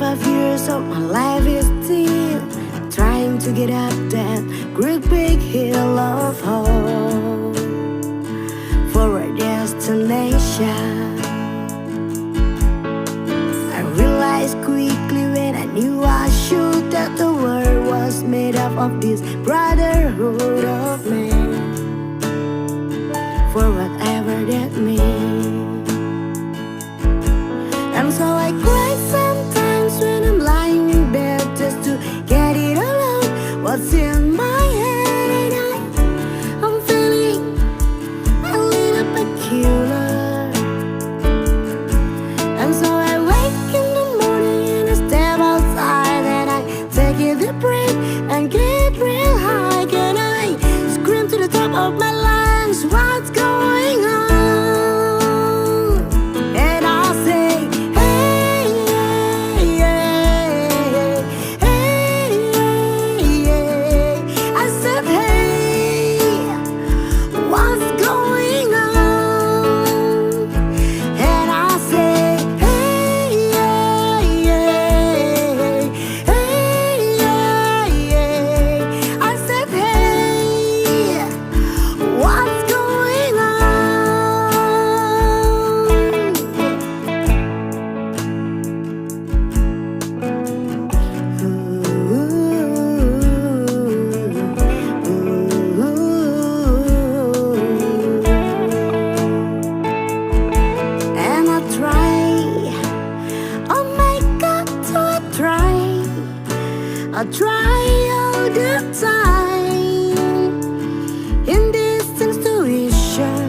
25 years of my life is still trying to get up that great big hill of hope for a destination. I realized quickly when I knew I should that the world was made up of this brotherhood of men, for whatever that means. And so I cry sometimes when I'm lying in bed just to get it all out what's in my head, and I'm feeling a little peculiar. And so I wake in the morning and I step outside and I take a deep breath and get real high. Can I scream to the top of my lungs, what's going on? And I'll say, hey, yeah, hey, hey, yeah. I said, hey, what's going on? And I say, hey, yeah, hey, yeah. I said, hey, what's going on? And I try, oh my God, do I try all the time in this situation.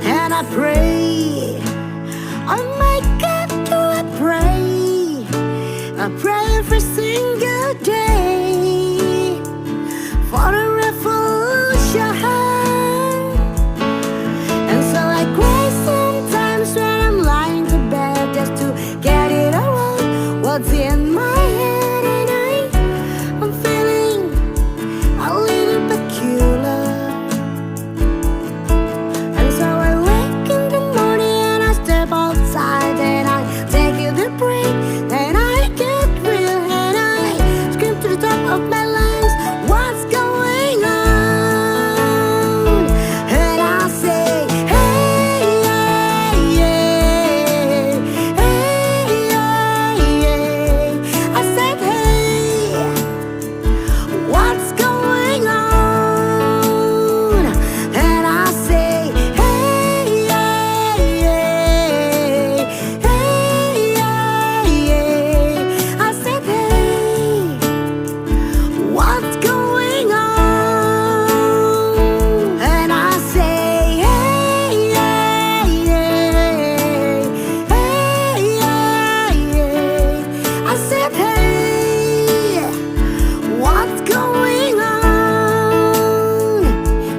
And I pray, oh my God, do I pray every single day for the revolution. And so I cry sometimes when I'm lying to bed just to get it all out what's in my head, and I'm feeling a little peculiar. And so I wake in the morning and I step outside and I take a deep breath and I get real and I scream to the top of my lungs, what's going on? And I say, hey, yeah, hey, yeah. I said, hey, what's going on? And I say, hey, yeah, hey, I said, hey, what's going on? And I say, hey, I said, hey, what's going on?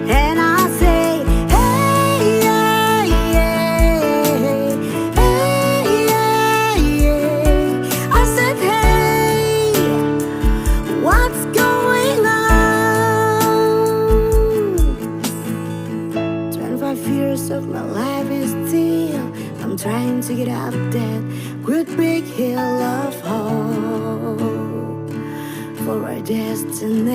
And I say, hey, I said, hey, what's going on? 25 years of my life is still I'm trying to get up that great big hill of hope for a destination.